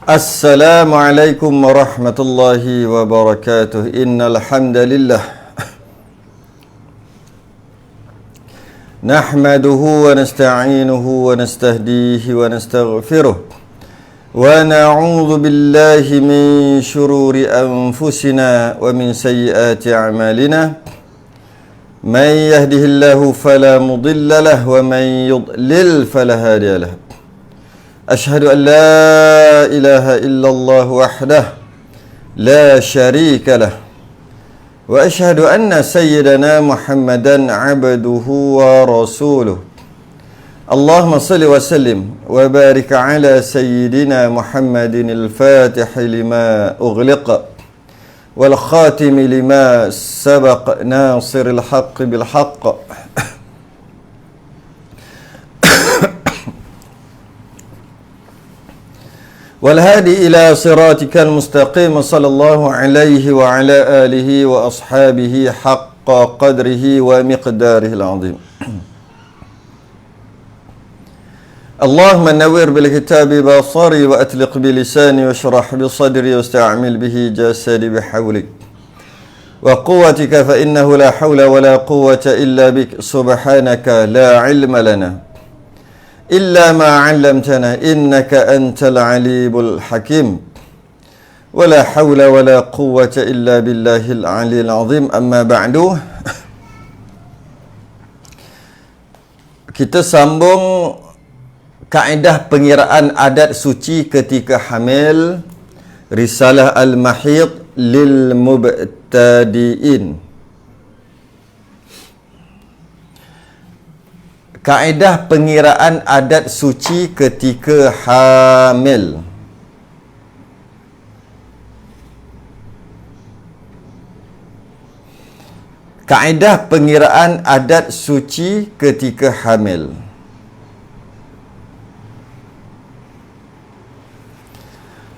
Assalamualaikum warahmatullahi wabarakatuh. Innal hamdalillah nahmaduhu wa nasta'inuhu wa nastahdihi wa nastaghfiruh wa na'udzu billahi min shururi anfusina wa min sayyiati a'malina. Man yahdihillahu fala mudilla lahu wa man yudlil fala hadiya lahu. أشهد أن لا إله إلا الله وحده لا شريك له وأشهد أن سيدنا محمدا عبده ورسوله اللهم صل وسلم وبارك على سيدنا محمد الفاتح لما أغلق والخاتم لما سبق ناصر الحق بالحق والهادي إلى صراطك المستقيم صلى الله عليه وعلى آله وأصحابه حق قدره ومقداره العظيم. اللهم نور بالكتاب بصري وأطلق بلساني واشرح بصدري واستعمل به جسدي بحولك وقوتك فإنه لا حول ولا قوة إلا بك سبحانك لا علم لنا إلا ما علمتنا إنك أنت العليم الحكيم ولا حول ولا قوة إلا بالله العلي العظيم. أما بعد, kita sambung kaedah pengiraan adat suci ketika hamil, Risalah Al-Mahid lil Mubtadi'in. Kaedah pengiraan adat suci ketika hamil. Kaedah pengiraan adat suci ketika hamil.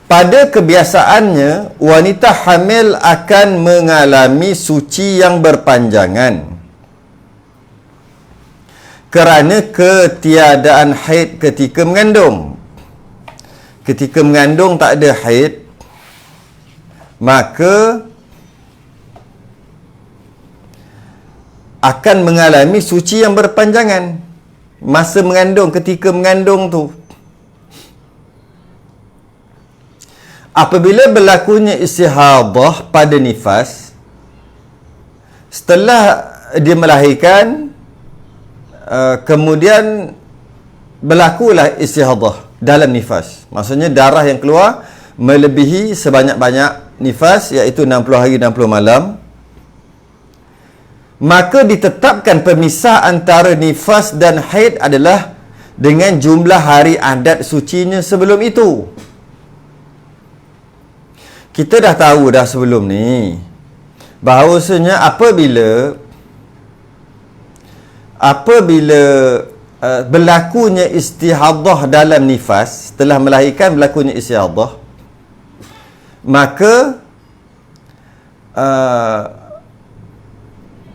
Pada kebiasaannya, wanita hamil akan mengalami suci yang berpanjangan kerana ketiadaan haid ketika mengandung. Ketika mengandung tak ada haid, maka akan mengalami suci yang berpanjangan masa mengandung, ketika mengandung tu. Apabila berlakunya istihadah pada nifas, setelah dia melahirkan, kemudian berlakulah istihadah dalam nifas. Maksudnya darah yang keluar melebihi sebanyak-banyak nifas, iaitu 60 hari 60 malam. Maka ditetapkan pemisah antara nifas dan haid adalah dengan jumlah hari adat sucinya sebelum itu. Kita dah tahu dah sebelum ni bahawasanya apabila berlakunya istihadah dalam nifas, setelah melahirkan berlakunya istihadah, maka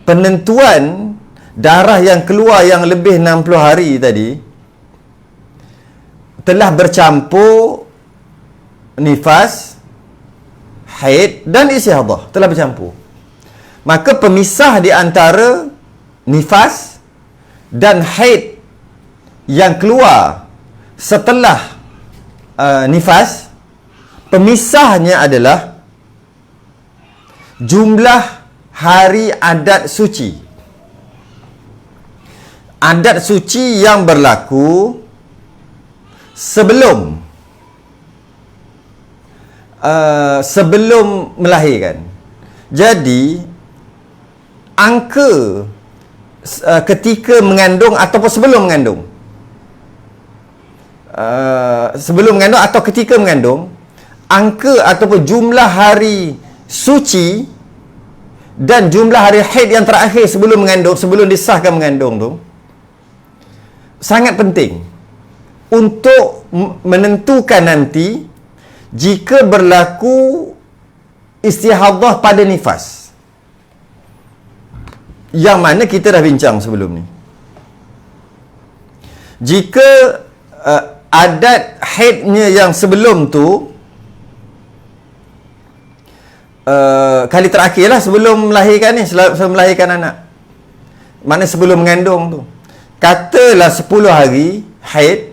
penentuan darah yang keluar yang lebih 60 hari tadi telah bercampur nifas, haid dan istihadah, telah bercampur. Maka pemisah di antara nifas dan haid yang keluar setelah nifas, pemisahnya adalah jumlah hari adat suci. Adat suci yang berlaku sebelum melahirkan. Jadi angka ketika mengandung ataupun sebelum mengandung, sebelum mengandung atau ketika mengandung, angka ataupun jumlah hari suci dan jumlah hari haid yang terakhir sebelum mengandung, sebelum disahkan mengandung tu sangat penting untuk menentukan nanti jika berlaku istihadah pada nifas, yang mana kita dah bincang sebelum ni. Jika adat haidnya yang sebelum tu kali terakhir lah sebelum melahirkan ni, sebelum melahirkan anak. Maknanya sebelum mengandung tu. Katalah 10 hari haid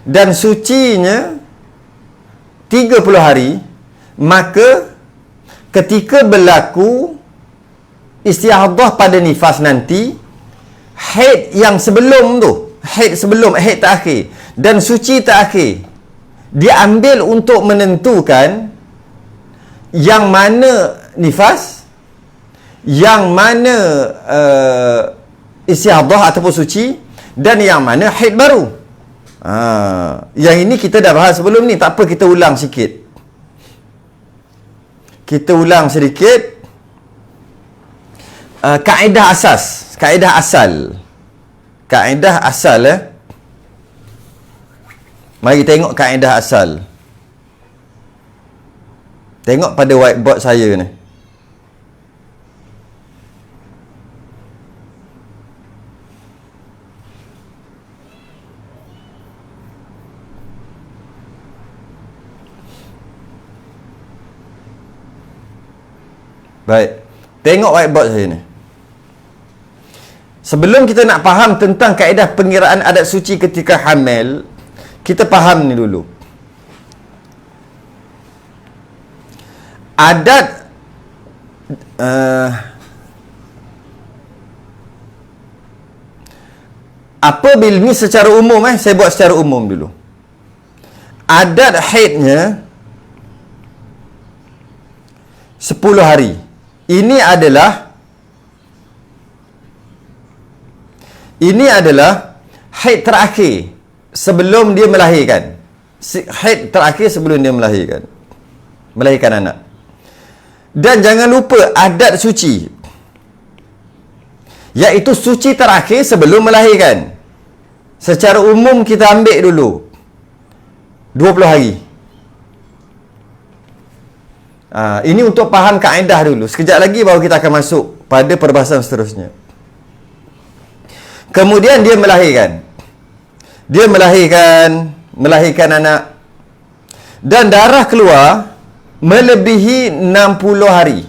dan sucinya 30 hari, maka ketika berlaku istihadah pada nifas nanti, haid yang sebelum tu, haid sebelum, haid terakhir dan suci terakhir, dia ambil untuk menentukan yang mana nifas, yang mana istihadah ataupun suci, dan yang mana haid baru. Yang ini kita dah bahas sebelum ni, tak apa kita ulang sikit. Kita ulang sedikit kaedah asas, kaedah asal. Kaedah asal Mari tengok kaedah asal. Tengok pada whiteboard saya ni. Baik. Tengok whiteboard saya ni. Sebelum kita nak faham tentang kaedah pengiraan adat suci ketika hamil, kita faham ni dulu. Adat apabila ni secara umum, saya buat secara umum dulu. Adat haidnya 10 hari. Ini adalah haid terakhir sebelum dia melahirkan. Haid terakhir sebelum dia melahirkan anak. Dan jangan lupa adat suci, iaitu suci terakhir sebelum melahirkan. Secara umum kita ambil dulu 20 hari. Ini untuk faham kaedah dulu. Sekejap lagi baru kita akan masuk pada perbahasan seterusnya. Kemudian dia melahirkan. Dia melahirkan anak. Dan darah keluar melebihi 60 hari.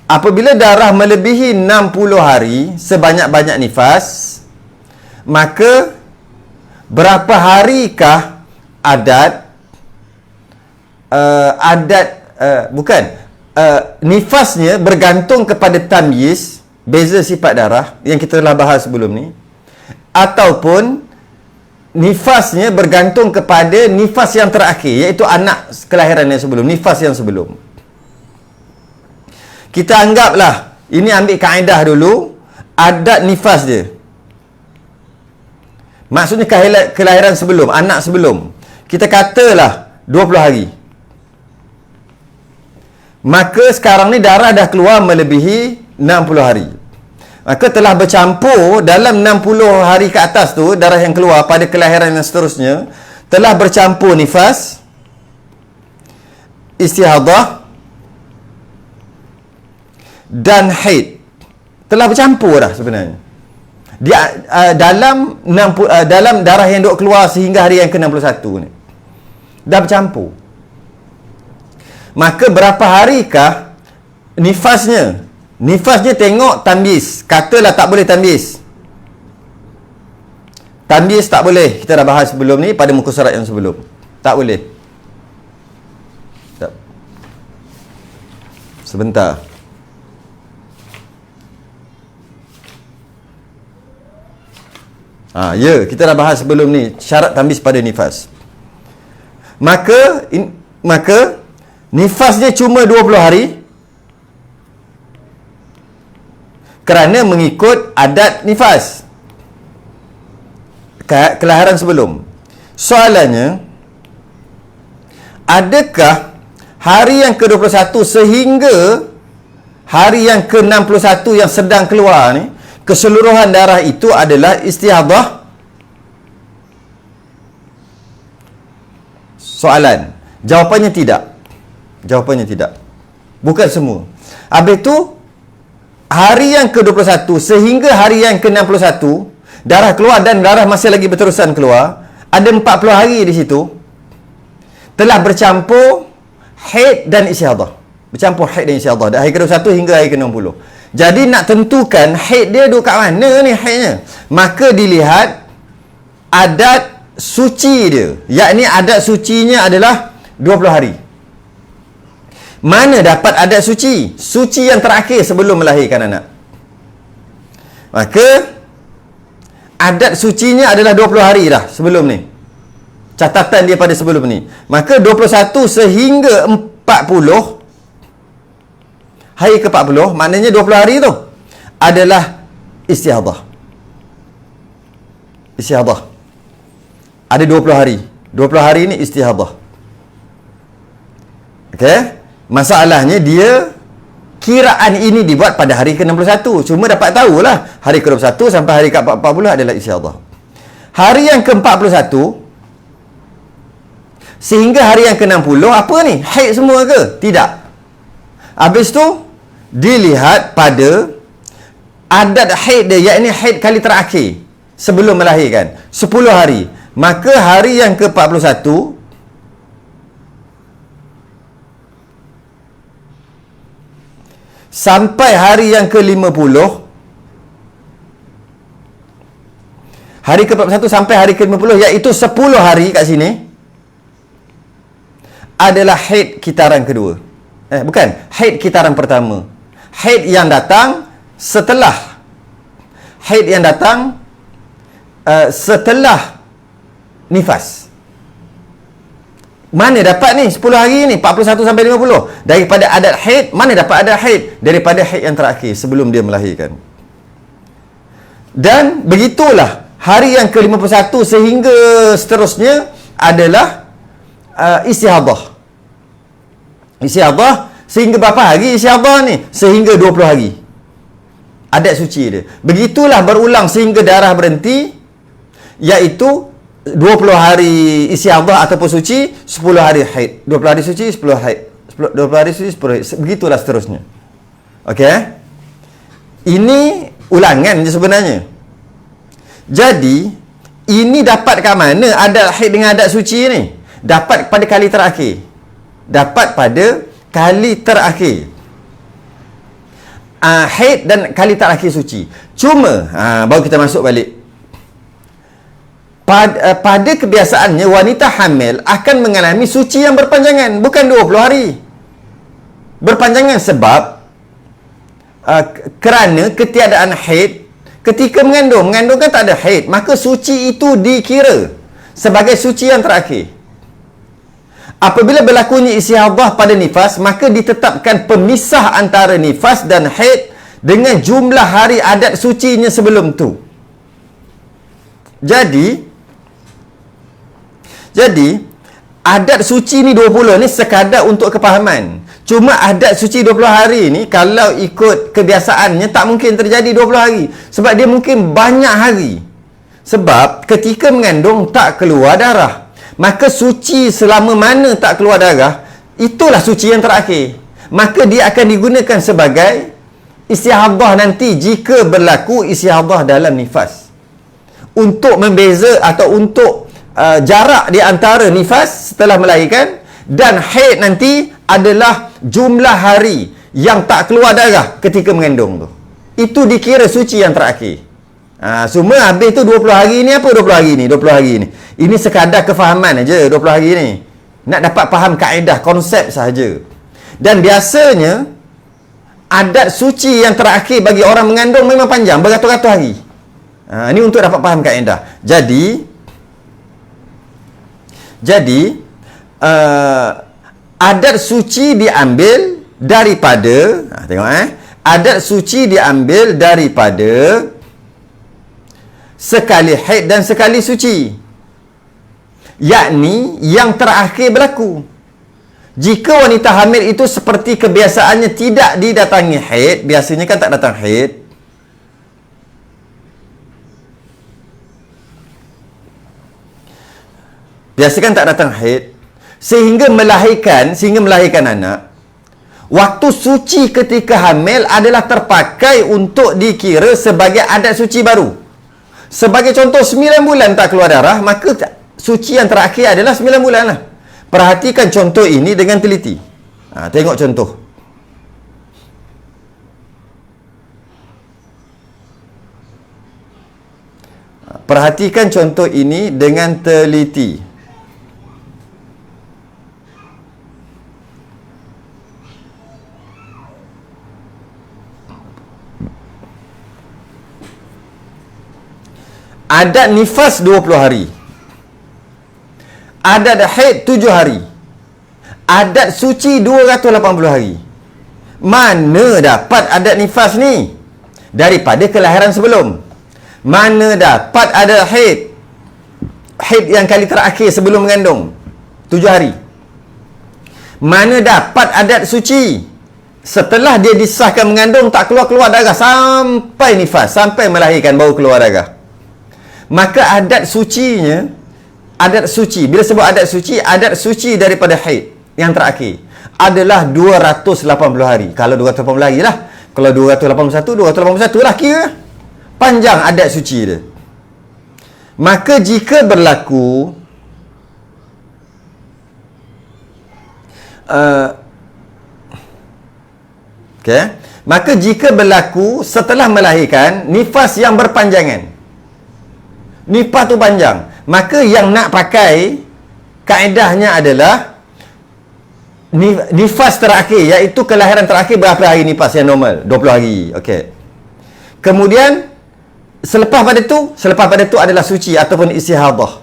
Apabila darah melebihi 60 hari, sebanyak-banyak nifas, maka berapa harikah nifasnya bergantung kepada tamyiz, beza sifat darah yang kita telah bahas sebelum ni, ataupun nifasnya bergantung kepada nifas yang terakhir, iaitu anak kelahiran yang sebelum, nifas yang sebelum. Kita anggaplah, ini ambil kaedah dulu, adat nifas dia. Maksudnya kelahiran sebelum, anak sebelum. Kita katalah 20 hari. Maka sekarang ni darah dah keluar melebihi 60 hari. Maka telah bercampur dalam 60 hari ke atas tu, darah yang keluar pada kelahiran yang seterusnya, telah bercampur nifas, istihadah dan haid. Telah bercampur dah sebenarnya. Dia dalam darah yang duk keluar sehingga hari yang ke-61 ni. Dah bercampur. Maka berapa harikah nifasnya? Nifasnya tengok tamyiz. Katalah tak boleh tamyiz. Tamyiz tak boleh. Kita dah bahas sebelum ni pada muka surat yang sebelum. Tak boleh. Tak. Sebentar. Ya, kita dah bahas sebelum ni syarat tamyiz pada nifas. Maka nifas dia cuma 20 hari kerana mengikut adat nifas kelahiran sebelum. Soalannya, adakah hari yang ke-21 sehingga hari yang ke-61 yang sedang keluar ni, keseluruhan darah itu adalah istihadah? Soalan. Jawapannya tidak. Jawapannya tidak. Bukan semua. Habis tu, hari yang ke-21 sehingga hari yang ke-61, darah keluar dan darah masih lagi berterusan keluar. Ada 40 hari di situ. Telah bercampur haid dan istihadah. Bercampur haid dan istihadah. Dari hari ke-21 hingga hari ke-60. Jadi nak tentukan haid dia duduk kat mana ni haidnya. Maka dilihat adat suci dia. Yakni adat sucinya adalah 20 hari. Mana dapat adat suci? Suci yang terakhir sebelum melahirkan anak. Maka adat sucinya adalah 20 hari dah sebelum ni. Catatan dia pada sebelum ni. Maka 21 sehingga 40, hari ke-40, maknanya 20 hari tu adalah istihadah. Istihadah. Ada 20 hari. 20 hari ni istihadah. Okey? Masalahnya dia kiraan ini dibuat pada hari ke-61. Cuma dapat tahulah hari ke-21 sampai hari ke-40 adalah istihadah. Hari yang ke-41 sehingga hari yang ke-60 apa ni? Haid semua ke? Tidak. Habis tu dilihat pada adat haid dia, yakni haid kali terakhir sebelum melahirkan 10 hari. Maka hari yang ke-41 sampai hari yang ke-50, hari ke-41 sampai hari ke-50, iaitu 10 hari kat sini adalah haid kitaran kedua. Bukan, haid kitaran pertama. Haid yang datang setelah setelah nifas. Mana dapat ni 10 hari ni 41 sampai 50? Daripada adat haid. Mana dapat adat haid? Daripada haid yang terakhir sebelum dia melahirkan. Dan begitulah hari yang ke-51 sehingga seterusnya adalah istihadah. Istihadah sehingga berapa hari istihadah ni? Sehingga 20 hari. Adat suci dia. Begitulah berulang sehingga darah berhenti, iaitu 20 hari istihadah ataupun suci, 10 hari haid. 20 hari suci, 10 haid. 20 hari suci, 10 haid. Begitulah seterusnya. Okey? Ini ulangan je sebenarnya. Jadi, ini dapat kat mana adat haid dengan adat suci ni? Dapat pada kali terakhir. Dapat pada kali terakhir. Haid dan kali terakhir suci. Cuma, baru kita masuk balik. Pada kebiasaannya wanita hamil akan mengalami suci yang berpanjangan, bukan 20 hari. Berpanjangan sebab kerana ketiadaan haid ketika mengandung kan tak ada haid, maka suci itu dikira sebagai suci yang terakhir. Apabila berlakunya istihadah pada nifas, maka ditetapkan pemisah antara nifas dan haid dengan jumlah hari adat sucinya sebelum tu. Jadi adat suci ni 20 ni sekadar untuk kepahaman. Cuma adat suci 20 hari ni kalau ikut kebiasaannya tak mungkin terjadi 20 hari. Sebab dia mungkin banyak hari. Sebab ketika mengandung tak keluar darah. Maka suci selama mana tak keluar darah, itulah suci yang terakhir. Maka dia akan digunakan sebagai istihadah nanti jika berlaku istihadah dalam nifas. Untuk membeza atau untuk jarak di antara nifas setelah melahirkan dan haid nanti adalah jumlah hari yang tak keluar darah ketika mengandung tu. Itu dikira suci yang terakhir. Semua habis tu 20 hari ni apa 20 hari ni? 20 hari ni. Ini sekadar kefahaman aja 20 hari ni. Nak dapat faham kaedah, konsep sahaja. Dan biasanya adat suci yang terakhir bagi orang mengandung memang panjang, beratus-ratus hari. Ini untuk dapat faham kaedah. Jadi adat suci diambil daripada adat suci diambil daripada sekali haid dan sekali suci, yakni yang terakhir berlaku. Jika wanita hamil itu seperti kebiasaannya tidak didatangi haid, biasanya kan tak datang haid, sehingga melahirkan anak, waktu suci ketika hamil adalah terpakai untuk dikira sebagai adat suci baru. Sebagai contoh, 9 bulan tak keluar darah, maka suci yang terakhir adalah 9 bulan lah. Perhatikan contoh ini dengan teliti. Tengok contoh. Perhatikan contoh ini dengan teliti. Adat nifas 20 hari. Adat haid 7 hari. Adat suci 280 hari. Mana dapat adat nifas ni? Daripada kelahiran sebelum. Mana dapat adat haid? Haid yang kali terakhir sebelum mengandung 7 hari. Mana dapat adat suci? Setelah dia disahkan mengandung, tak keluar-keluar darah sampai nifas, sampai melahirkan baru keluar darah. Maka adat sucinya, adat suci, bila sebut adat suci daripada haid yang terakhir adalah 280 hari. Kalau 280 hari lah. Kalau 281 lah kira. Panjang adat suci dia. Maka jika berlaku maka jika berlaku setelah melahirkan nifas yang berpanjangan, nifas tu panjang, maka yang nak pakai kaedahnya adalah nifas terakhir, iaitu kelahiran terakhir berapa hari nifas yang normal? 20 hari. Okey. Kemudian selepas pada tu adalah suci ataupun istihadah.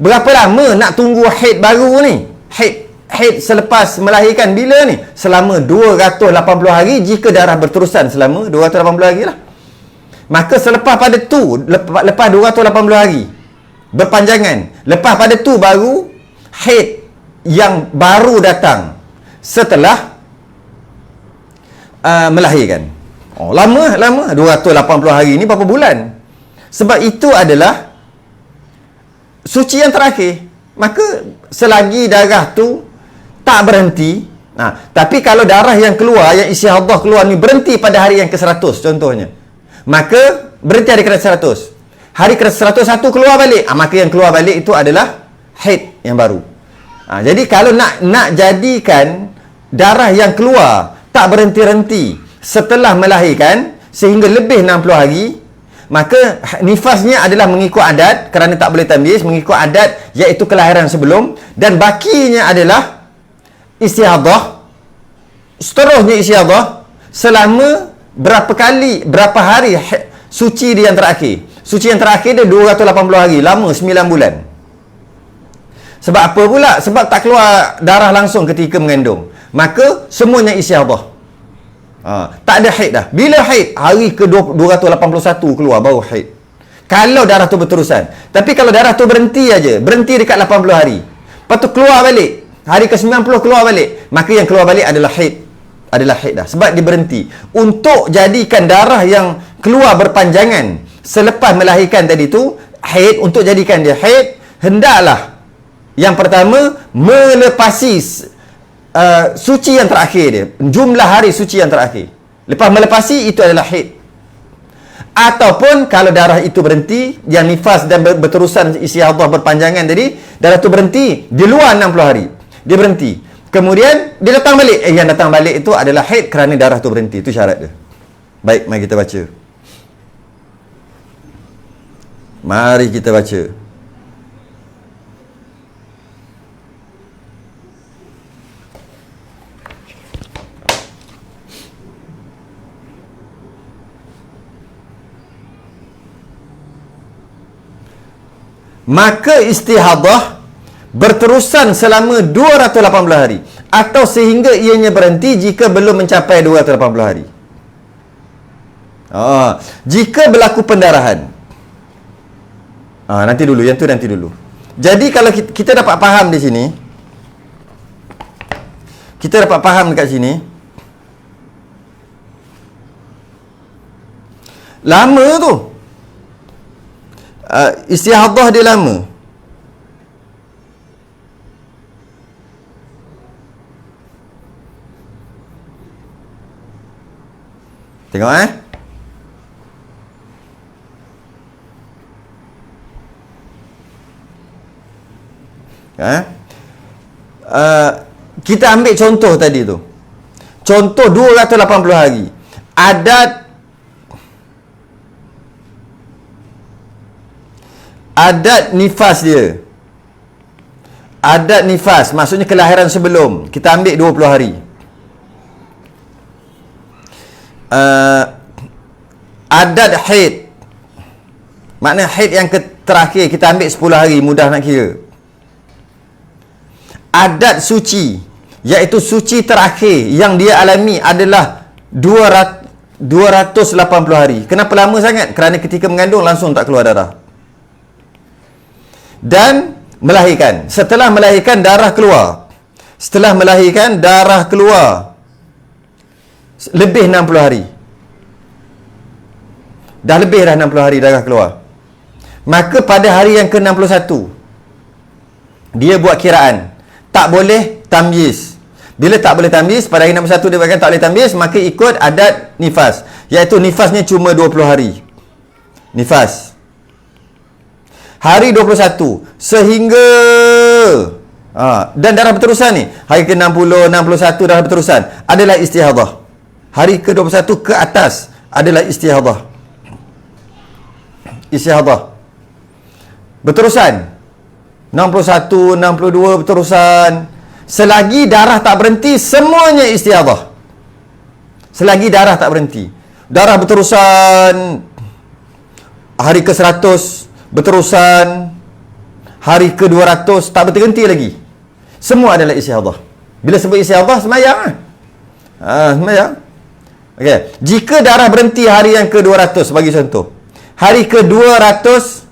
Berapa lama nak tunggu haid baru ni? Haid selepas melahirkan bila ni? Selama 280 hari jika darah berterusan selama 280 hari lah. Maka selepas pada tu, lepas 280 hari berpanjangan, lepas pada tu baru haid yang baru datang setelah melahirkan. Lama 280 hari ni berapa bulan? Sebab itu adalah suci yang terakhir. Maka selagi darah tu tak berhenti, tapi kalau darah yang keluar, yang istihadah keluar ni berhenti pada hari yang ke-100 contohnya, maka berhenti hari ke-100. Hari ke-101 keluar balik, maka yang keluar balik itu adalah haid yang baru. Jadi kalau nak jadikan darah yang keluar tak berhenti-henti setelah melahirkan sehingga lebih 60 hari, maka nifasnya adalah mengikut adat, kerana tak boleh tamyiz, mengikut adat iaitu kelahiran sebelum, dan bakinya adalah istihadah. Seterusnya istihadah selama berapa hari suci dia yang terakhir. Suci yang terakhir dia 280 hari, lama 9 bulan. Sebab apa pula? Sebab tak keluar darah langsung ketika mengandung. Maka semuanya istihadah. Tak ada haid dah. Bila haid? Hari ke-281 keluar baru haid. Kalau darah tu berterusan. Tapi kalau darah tu berhenti aja, berhenti dekat 80 hari, lepas tu keluar balik, hari ke-90 keluar balik, maka yang keluar balik adalah haid. Adalah haid dah. Sebab dia berhenti. Untuk jadikan darah yang keluar berpanjangan selepas melahirkan tadi tu haid, untuk jadikan dia haid, hendaklah yang pertama melepasi suci yang terakhir dia, jumlah hari suci yang terakhir. Lepas melepasi, itu adalah haid. Ataupun kalau darah itu berhenti, yang nifas dan berterusan istihadah berpanjangan tadi, darah itu berhenti di luar 60 hari, dia berhenti, kemudian dia datang balik, yang datang balik itu adalah haid kerana darah itu berhenti. Itu syarat dia. Baik, mari kita baca. Mari kita baca. Maka istihadah berterusan selama 280 hari atau sehingga ianya berhenti jika belum mencapai 280 hari. Jika berlaku pendarahan, nanti dulu, yang tu nanti dulu. Jadi kalau kita dapat faham di sini, kita dapat faham dekat sini, lama tu istihadah dia lama. Tengok kita ambil contoh tadi tu. Contoh 280 hari. adat nifas dia. Adat nifas maksudnya kelahiran sebelum. Kita ambil 20 hari. Adat haid, maknanya haid yang terakhir kita ambil 10 hari, mudah nak kira. Adat suci, iaitu suci terakhir yang dia alami adalah 280 hari. Kenapa lama sangat? Kerana ketika mengandung langsung tak keluar darah. Dan melahirkan. Setelah melahirkan darah keluar. Setelah melahirkan darah keluar lebih 60 hari. Dah lebih dah 60 hari darah keluar. Maka pada hari yang ke-61 dia buat kiraan. Tak boleh tamyiz. Bila tak boleh tamyiz, pada hari 61 dia berkata tak boleh tamyiz, maka ikut adat nifas. Iaitu nifasnya cuma 20 hari. Nifas. Hari 21 sehingga dan darah berterusan ni. Hari ke-60, 61 darah berterusan adalah istihadah. Hari ke-21 ke atas adalah istihadah. Istihadah. Berterusan. 61, 62 berterusan. Selagi darah tak berhenti, semuanya istihadah. Selagi darah tak berhenti. Darah berterusan. Hari ke-100 berterusan. Hari ke-200 tak berhenti lagi. Semua adalah istihadah. Bila sebut istihadah, semayang. Semayang. Okay. Jika darah berhenti hari yang ke-200, bagi contoh. Hari ke-201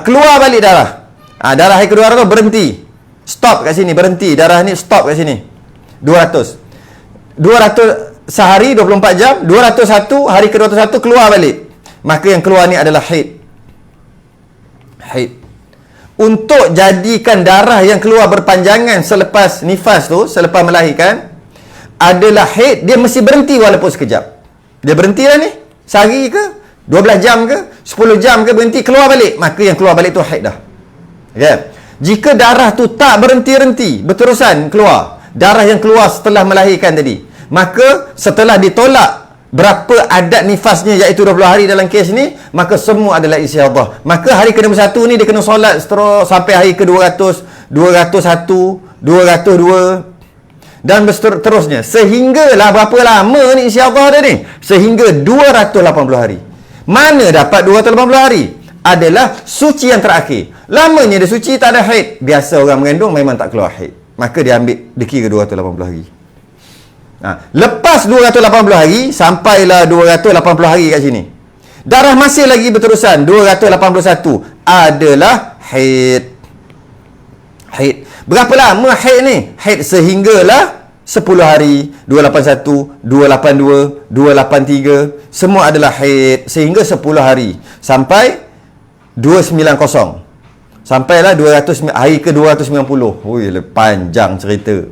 keluar balik darah. Darah hari ke-200 berhenti. Stop kat sini, berhenti. Darah ni stop kat sini. 200 sehari 24 jam. 201 hari ke-201 keluar balik. Maka yang keluar ni adalah haid. Haid. Untuk jadikan darah yang keluar berpanjangan selepas nifas tu, selepas melahirkan, adalah haid, dia mesti berhenti walaupun sekejap. Dia berhenti lah ni. Sehari ke? 12 jam ke? 10 jam ke berhenti? Keluar balik. Maka yang keluar balik tu haid dah. Okay. Jika darah tu tak berhenti-henti, berterusan keluar, darah yang keluar setelah melahirkan tadi, maka setelah ditolak berapa adat nifasnya, iaitu 20 hari dalam kes ni, maka semua adalah istihadah. Maka hari ke-21 ni dia kena solat terus sampai hari ke-200, 201, 202 dan seterusnya. Sehinggalah berapa lama ni istihadah dia ni? Sehingga 280 hari. Mana dapat 280 hari? Adalah suci yang terakhir. Lamanya dia suci, tak ada haid. Biasa orang mengandung memang tak keluar haid. Maka dia ambil, dikira 280 hari. Lepas 280 hari, sampailah 280 hari kat sini. Darah masih lagi berterusan, 281 adalah haid. Haid. Berapa lama haid ni? Haid sehinggalah 10 hari, 281, 282, 283, semua adalah haid sehingga 10 hari sampai 290. Sampailah 200 hari ke-290. Ui, panjang cerita.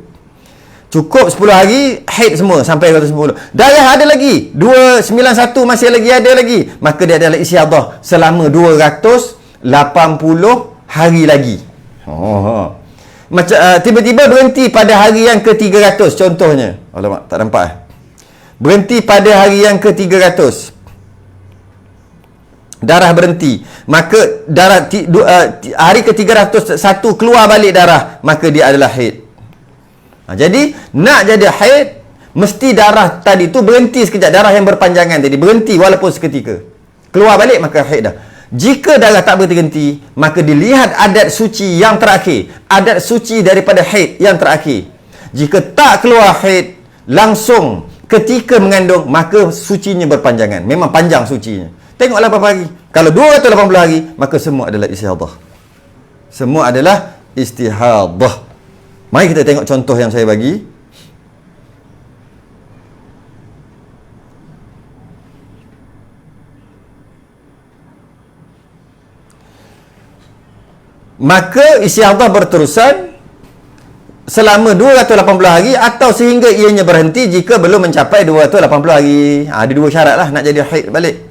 Cukup 10 hari haid semua sampai 290. Darah ada lagi, 291 masih lagi ada lagi. Maka dia adalah istihadah selama 280 hari lagi. Macam tiba-tiba berhenti pada hari yang ke-300 contohnya. Alamak, tak nampak. Berhenti pada hari yang ke-300. Darah berhenti. Maka darah hari ke-301 keluar balik darah, maka dia adalah haid. Jadi nak jadi haid, mesti darah tadi tu berhenti sekejap. Darah yang berpanjangan tadi berhenti walaupun seketika. Keluar balik, maka haid dah. Jika darah tak berhenti, maka dilihat adat suci yang terakhir. Adat suci daripada haid yang terakhir. Jika tak keluar haid langsung ketika mengandung, maka sucinya berpanjangan. Memang panjang sucinya. Tengoklah berapa hari. Kalau 280 hari, maka semua adalah istihadah. Semua adalah istihadah. Mari kita tengok contoh yang saya bagi. Maka istihadah berterusan selama 280 hari atau sehingga ianya berhenti jika belum mencapai 280 hari. Ada dua syarat lah nak jadi haid balik.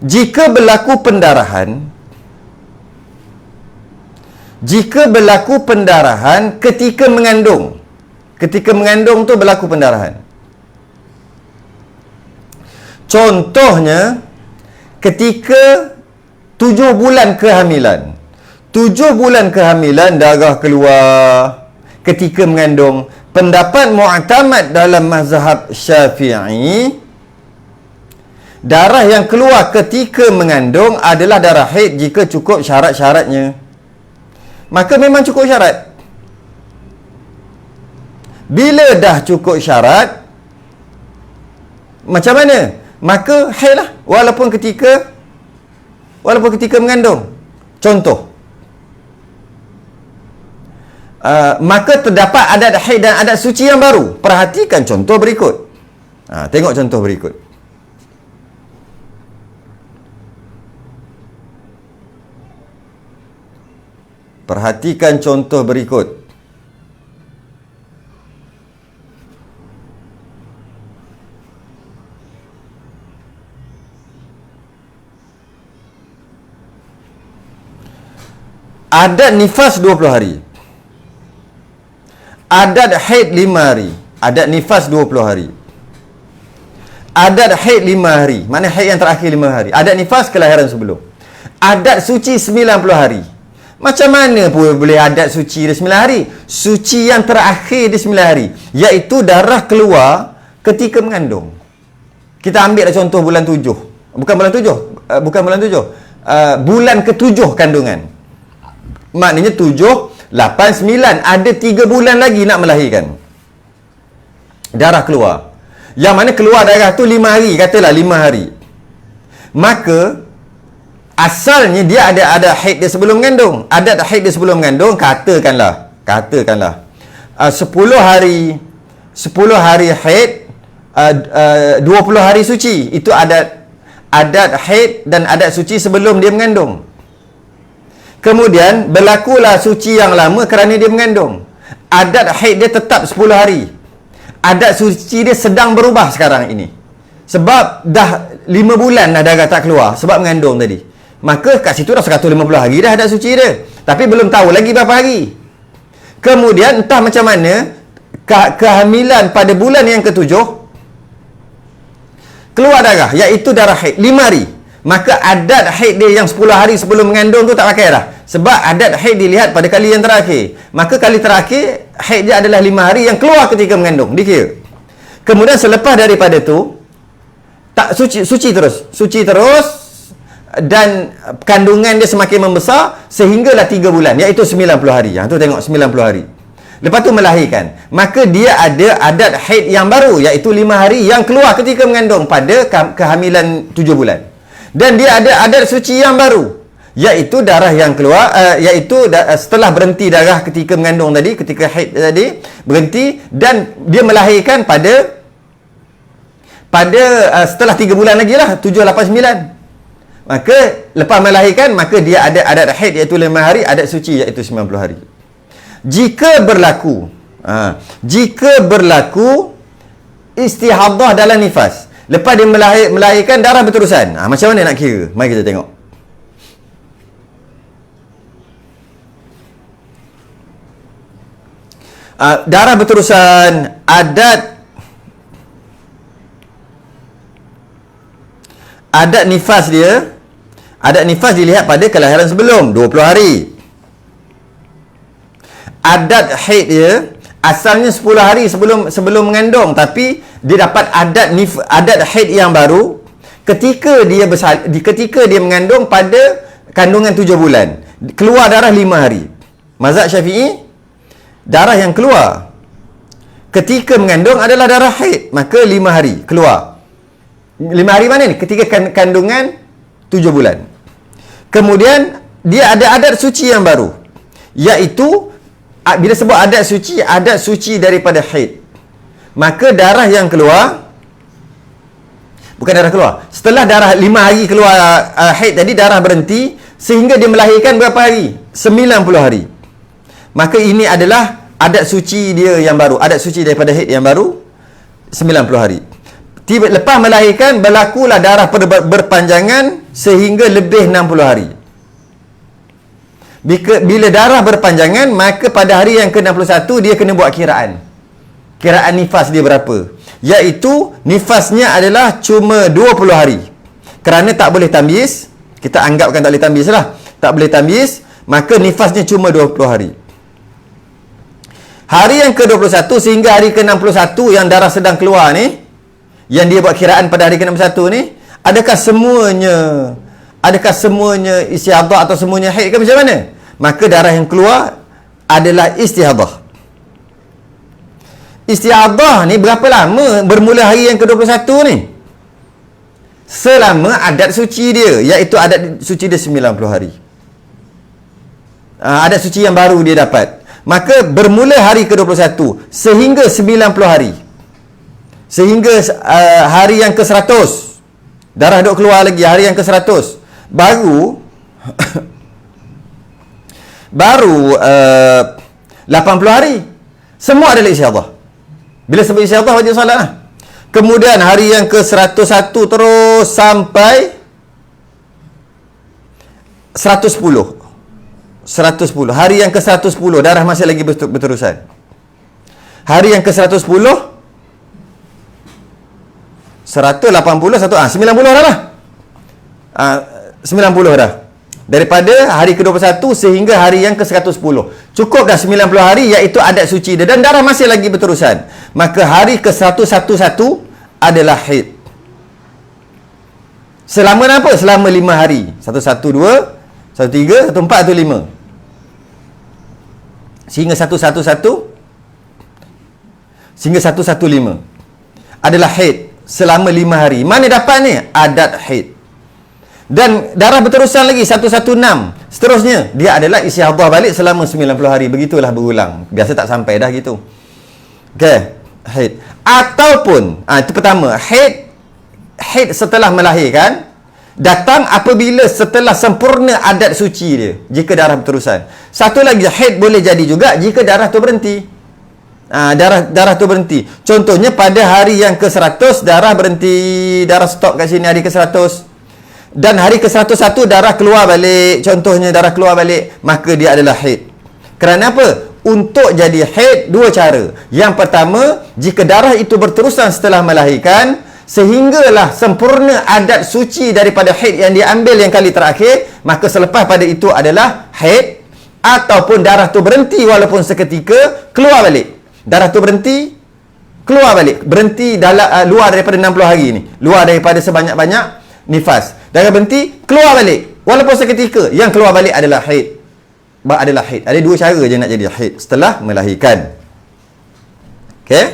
Jika berlaku pendarahan ketika mengandung. Ketika mengandung tu berlaku pendarahan. Contohnya, ketika 7 bulan kehamilan. 7 bulan kehamilan darah keluar ketika mengandung. Pendapat mu'tamad dalam mazhab Syafi'i, darah yang keluar ketika mengandung adalah darah haid jika cukup syarat-syaratnya. Maka memang cukup syarat. Bila dah cukup syarat, macam mana? Maka haid lah, walaupun ketika mengandung. Contoh, maka terdapat adat haid dan adat suci yang baru. Perhatikan contoh berikut. Tengok contoh berikut. Perhatikan contoh berikut. Adat nifas 20 hari. Adat haid 5 hari. Adat nifas 20 hari. Adat haid 5 hari. Mana haid yang terakhir 5 hari. Adat nifas kelahiran sebelum. Adat suci 90 hari. Macam mana pun boleh adat suci dia 9 hari? Suci yang terakhir dia 9 hari. Iaitu darah keluar ketika mengandung. Kita ambil contoh bulan 7. Bukan bulan 7. Bulan ke-7 kandungan. Maknanya 7, 8, 9. Ada 3 bulan lagi nak melahirkan. Darah keluar. Yang mana keluar darah tu 5 hari. Katalah 5 hari. Maka asalnya dia ada haid dia sebelum mengandung. Ada haid dia sebelum mengandung, katakanlah 10 hari haid, 20 hari suci. Itu adat haid dan adat suci sebelum dia mengandung. Kemudian berlakulah suci yang lama kerana dia mengandung. Adat haid dia tetap 10 hari. Adat suci dia sedang berubah sekarang ini. Sebab dah 5 bulan dah darah tak keluar sebab mengandung tadi. Maka kat situ dah 150 hari dah adat suci dia. Tapi belum tahu lagi berapa hari. Kemudian entah macam mana kehamilan pada bulan yang ke-7 keluar darah, iaitu darah haid 5 hari. Maka adat haid dia yang 10 hari sebelum mengandung tu tak pakai dah. Sebab adat haid dilihat pada kali yang terakhir. Maka kali terakhir haid dia adalah 5 hari yang keluar ketika mengandung, dikira. Kemudian selepas daripada tu tak suci terus dan kandungan dia semakin membesar sehinggalah 3 bulan, iaitu 90 hari. Tu tengok 90 hari. Lepas tu melahirkan. Maka dia ada adat haid yang baru, iaitu 5 hari yang keluar ketika mengandung pada kehamilan 7 bulan. Dan dia ada adat suci yang baru, iaitu darah yang keluar, setelah berhenti darah ketika mengandung tadi, ketika haid tadi berhenti, dan dia melahirkan pada setelah 3 bulan lagi lah, 7, 8, 9. Maka lepas melahirkan, maka dia ada adat haid iaitu 5 hari, adat suci iaitu 90 hari. Jika berlaku istihadah dalam nifas, lepas dia melahirkan darah berterusan, macam mana nak kira? Mari kita tengok. Darah berterusan, adat nifas dilihat pada kelahiran sebelum 20 hari. Adat haid dia asalnya 10 hari sebelum mengandung, tapi dia dapat adat haid yang baru ketika dia mengandung pada kandungan 7 bulan. Keluar darah 5 hari. Mazhab Syafi'i, darah yang keluar ketika mengandung adalah darah haid, maka 5 hari keluar. 5 hari mana ni? Ketika kandungan 7 bulan. Kemudian dia ada adat suci yang baru, iaitu bila sebut adat suci daripada haid, maka darah yang keluar, bukan darah keluar, setelah darah 5 hari keluar haid tadi, darah berhenti sehingga dia melahirkan berapa hari? 90 hari. Maka ini adalah adat suci dia yang baru, adat suci daripada haid yang baru, 90 hari. Lepas melahirkan berlakulah darah berpanjangan sehingga lebih 60 hari. Bila darah berpanjangan, maka pada hari yang ke-61 dia kena buat kiraan nifas dia berapa, iaitu nifasnya adalah cuma 20 hari. Kerana tak boleh tamyiz, kita anggapkan tak boleh tamyiz lah. Tak boleh tamyiz, maka nifasnya cuma 20 hari. Hari yang ke-21 sehingga hari ke-61 yang darah sedang keluar ni, yang dia buat kiraan pada hari ke-61 ni, adakah semuanya istihadah atau semuanya haid ke macam mana? Maka darah yang keluar adalah istihadah. Istihadah ni berapa lama bermula hari yang ke-21 ni? Selama adat suci dia, iaitu adat suci dia 90 hari. Adat suci yang baru dia dapat. Maka bermula hari ke-21 sehingga 90 hari. Sehingga hari yang ke-100. Darah duk keluar lagi hari yang ke-100. Baru 80 hari. Semua adalah istihadah. Bila sebut istihadah wajib salat lah. Kemudian hari yang ke-101 terus sampai 110. Hari yang ke-110 darah masih lagi berterusan. Hari yang ke-110 180 90 dah lah. 90 dah. Daripada hari ke-21 sehingga hari yang ke-110. Cukup dah 90 hari, iaitu adat suci dia, dan darah masih lagi berterusan. Maka hari ke-111 adalah haid. Selama apa? Selama 5 hari. 112, 13, 14 atau 5. Sehingga 111 sehingga 115 adalah haid selama 5 hari. Mana dapat ni? Adat haid. Dan darah berterusan lagi 116. Seterusnya dia adalah istihadah balik selama 90 hari. Begitulah berulang. Biasa tak sampai dah gitu. Okey, haid. Ataupun itu pertama, haid setelah melahirkan datang apabila setelah sempurna adat suci dia, jika darah berterusan. Satu lagi, haid boleh jadi juga jika darah tu berhenti. Darah tu berhenti. Contohnya pada hari yang ke-100 darah berhenti, darah stop kat sini hari ke-100. Dan hari ke-101 darah keluar balik, contohnya darah keluar balik, maka dia adalah haid. Kerana apa? Untuk jadi haid dua cara. Yang pertama, jika darah itu berterusan setelah melahirkan sehinggalah sempurna adat suci daripada haid yang diambil yang kali terakhir, maka selepas pada itu adalah haid. Ataupun darah tu berhenti walaupun seketika, keluar balik. Darah tu berhenti, keluar balik. Berhenti luar daripada 60 hari ni, luar daripada sebanyak-banyak nifas. Darah berhenti, keluar balik walaupun seketika. Yang keluar balik adalah haid. Adalah haid. Ada dua cara je nak jadi haid setelah melahirkan. Okey?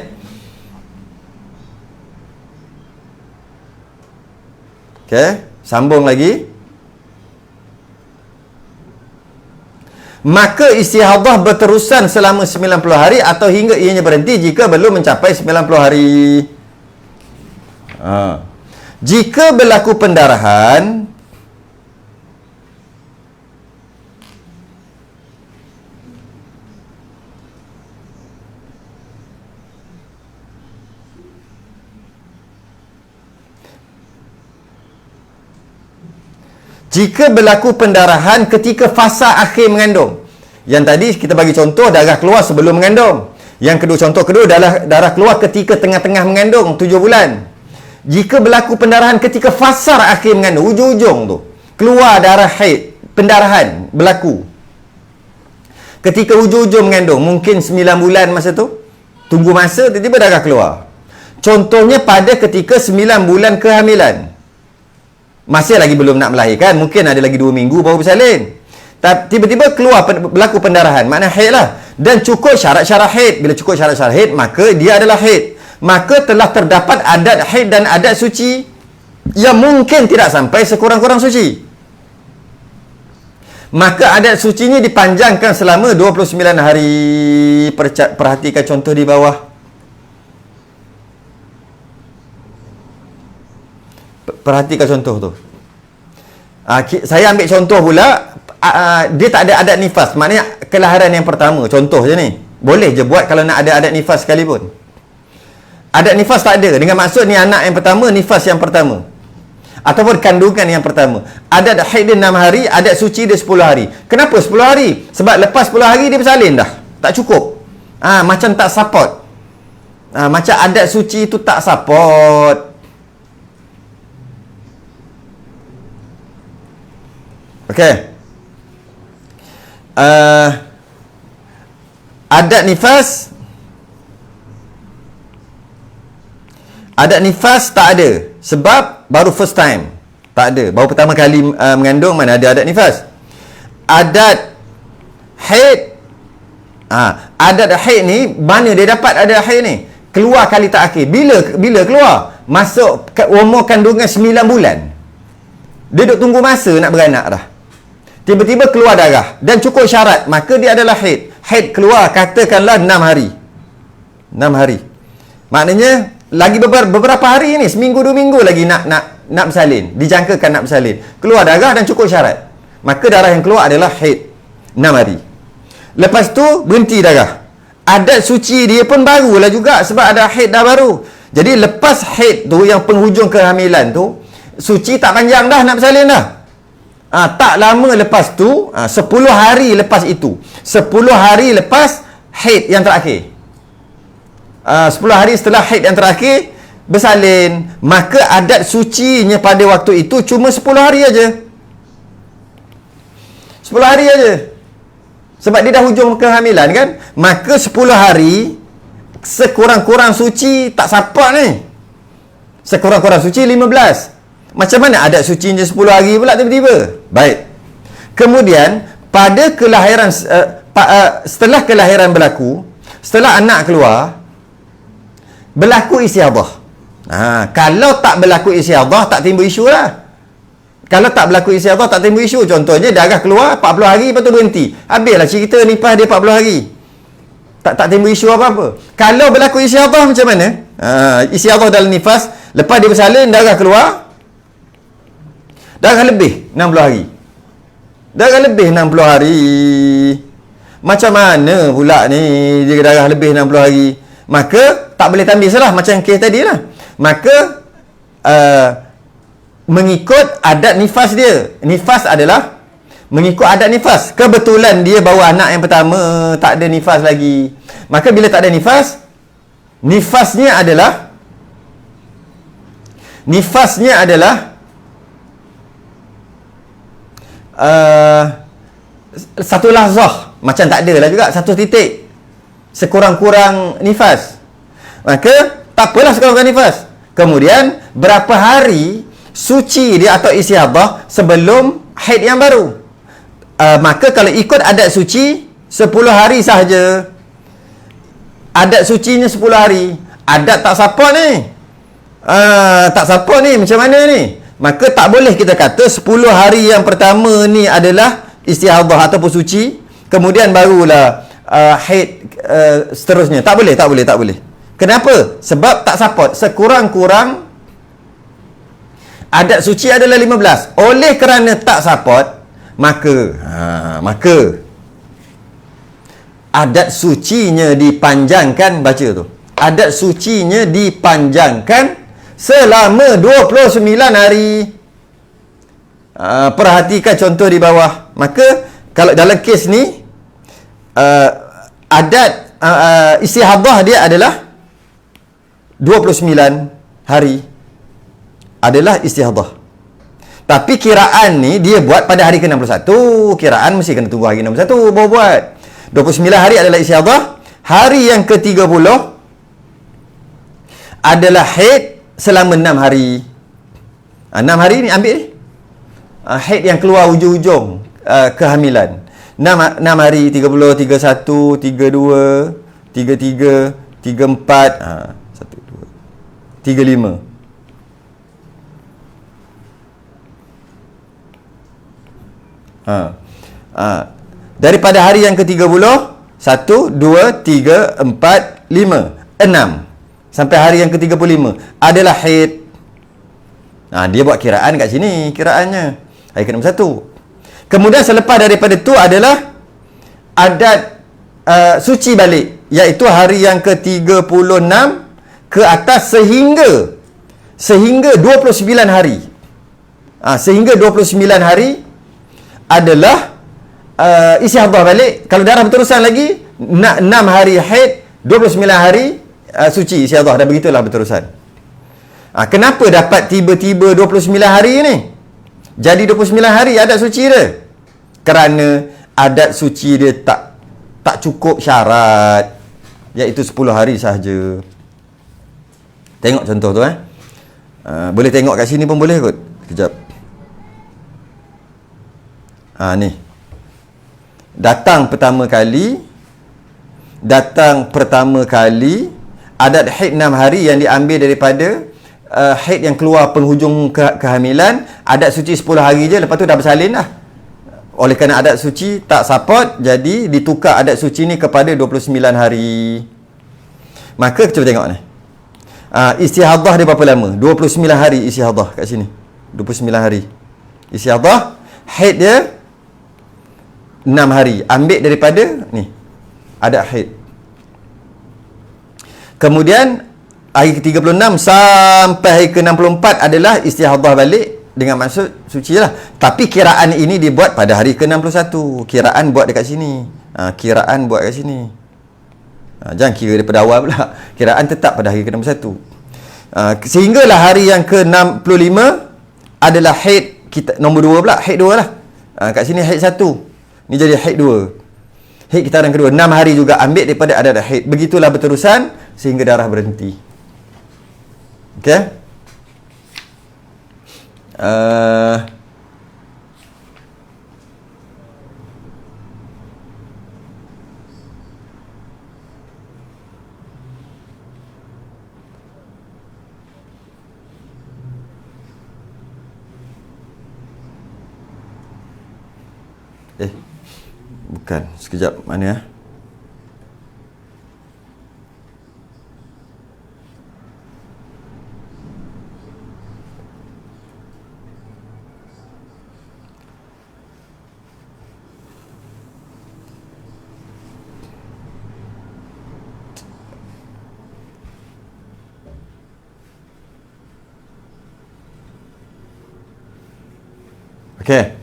Okey, sambung lagi. Maka istihadah berterusan selama 90 hari atau hingga ianya berhenti jika belum mencapai 90 hari. Jika berlaku pendarahan ketika fasa akhir mengandung. Yang tadi kita bagi contoh darah keluar sebelum mengandung. Yang kedua, contoh kedua darah keluar ketika tengah-tengah mengandung 7 bulan. Jika berlaku pendarahan ketika fasa akhir mengandung, ujung-ujung tu keluar darah haid, pendarahan berlaku ketika hujung-hujung mengandung, mungkin 9 bulan masa tu, tunggu masa, tiba-tiba darah keluar. Contohnya pada ketika 9 bulan kehamilan, masih lagi belum nak melahirkan, mungkin ada lagi 2 minggu baru bersalin, tiba-tiba keluar berlaku pendarahan, makna haid lah. Dan cukup syarat-syarat haid. Bila cukup syarat-syarat haid, maka dia adalah haid. Maka telah terdapat adat haid dan adat suci yang mungkin tidak sampai sekurang-kurang suci. Maka adat sucinya dipanjangkan selama 29 hari. Perhatikan contoh di bawah. Perhatikan contoh tu. Saya ambil contoh pula, dia tak ada adat nifas. Maknanya kelahiran yang pertama. Contoh je ni. Boleh je buat kalau nak ada adat nifas sekalipun. Adat nifas tak ada. Dengan maksud ni anak yang pertama, nifas yang pertama. Ataupun kandungan yang pertama. Adat haid dia 6 hari, adat suci dia 10 hari. Kenapa 10 hari? Sebab lepas 10 hari dia bersalin dah. Tak cukup. Macam tak support. Macam adat suci tu tak support. Okey. Adat nifas tak ada sebab baru first time. Tak ada. Baru pertama kali mengandung, mana ada adat nifas. Adat haid, adat haid ni mana dia dapat adat haid ni? Keluar kali terakhir. Bila keluar? Masuk umur kandungan 9 bulan. Dia duduk tunggu masa nak beranak dah. Tiba-tiba keluar darah dan cukup syarat, maka dia adalah haid. Haid keluar katakanlah 6 hari. 6 hari. Maknanya lagi beberapa hari ni, seminggu 2 minggu lagi nak bersalin, dijangkakan nak bersalin. Keluar darah dan cukup syarat, maka darah yang keluar adalah haid 6 hari. Lepas tu berhenti darah. Adat suci dia pun barulah juga sebab ada haid dah baru. Jadi lepas haid tu, yang penghujung kehamilan tu, suci tak panjang dah nak bersalin dah. Tak lama lepas tu, 10 hari lepas itu, 10 hari lepas haid yang terakhir, 10 hari setelah haid yang terakhir bersalin, maka adat sucinya pada waktu itu cuma 10 hari aja. 10 hari aja. Sebab dia dah hujung kehamilan kan. Maka 10 hari sekurang-kurang suci tak sapak ni. Sekurang-kurang suci 15. Macam mana adat sucinya 10 hari pula tiba-tiba? Baik. Kemudian pada kelahiran, setelah kelahiran berlaku, setelah anak keluar, berlaku istiadah. Kalau tak berlaku istiadah, tak timbul isu lah. Kalau tak berlaku istiadah, tak timbul isu. Contohnya darah keluar 40 hari, lepas tu berhenti. Habislah cerita nifas dia 40 hari. Tak timbul isu apa-apa. Kalau berlaku istiadah macam mana? Istiadah dalam nifas, lepas dia bersalin, darah keluar, darah lebih 60 hari. Darah lebih 60 hari. Macam mana pula ni dia darah lebih 60 hari? Maka tak boleh tambis lah, macam kes tadi lah. Maka mengikut adat nifas dia. Nifas adalah mengikut adat nifas. Kebetulan dia bawa anak yang pertama, tak ada nifas lagi. Maka bila tak ada nifas, nifasnya adalah satu lahzah. Macam tak ada lah juga, satu titik. Sekurang-kurang nifas. Maka tak apalah sekurang-kurang nifas. Kemudian berapa hari suci dia atau istiadah sebelum haid yang baru. Maka kalau ikut adat suci 10 hari sahaja. Adat sucinya 10 hari. Adat tak siapa ni. Tak siapa ni, macam mana ni? Maka tak boleh kita kata 10 hari yang pertama ni adalah istiadah ataupun suci, kemudian barulah haid seterusnya. Tak boleh. Kenapa? Sebab tak support. Sekurang-kurang adat suci adalah 15. Oleh kerana tak support, maka adat sucinya dipanjangkan. Baca tu. Adat sucinya dipanjangkan selama 29 hari. Perhatikan contoh di bawah. Maka kalau dalam kes ni, adat istihadah dia adalah 29 hari adalah istihadah. Tapi kiraan ni dia buat pada hari ke-61. Kiraan mesti kena tunggu hari 61 baru buat. 29 hari adalah istihadah. Hari yang ke-30 adalah haid selama 6 hari. 6 hari ni ambil ni. Haid yang keluar hujung-hujung kehamilan. 6 hari, 30, 31, 32, 33, 34, 35. Daripada hari yang ke-30, 1, 2, 3, 4, 5, 6 sampai hari yang ke-35 adalah haid. Dia buat kiraan kat sini, kiraannya hari ke-61. Kemudian selepas daripada tu adalah adat suci balik, iaitu hari yang ke-36 ke atas sehingga 29 hari. Sehingga 29 hari adalah istihadah balik. Kalau darah berterusan lagi 6 hari haid, 29 hari suci istihadah, dan begitulah berterusan. Kenapa dapat tiba-tiba 29 hari ni? Jadi 29 hari adat suci dia. kerana adat suci dia tak cukup syarat, iaitu 10 hari sahaja. Tengok contoh tu boleh tengok kat sini pun boleh kot. Kejap. Ni. Datang pertama kali adat haid 6 hari yang diambil daripada haid yang keluar penghujung kehamilan. Adat suci 10 hari je, lepas tu dah bersalin dah. Oleh kerana adat suci tak support, jadi ditukar adat suci ni kepada 29 hari. Maka cuba tengok ni. Istihadah dia berapa lama? 29 hari istihadah kat sini. 29 hari. Istihadah, haid dia 6 hari. Ambil daripada ni, adat haid. Kemudian hari ke-36 sampai hari ke-64 adalah istihadah balik, dengan maksud suci lah. Tapi kiraan ini dibuat pada hari ke-61. Kiraan buat dekat sini. Kiraan buat kat sini. Jangan kira daripada awal pula. Kiraan tetap pada hari ke-61. Sehinggalah hari yang ke-65 adalah haid kita, nombor 2 pula. Haid 2 lah. Kat sini haid 1. Ni jadi haid 2. Haid kita yang kedua. 6 hari juga ambil daripada adat haid. Begitulah berterusan sehingga darah berhenti. Okey? Bukan. Sekejap. Mana ya? Okey.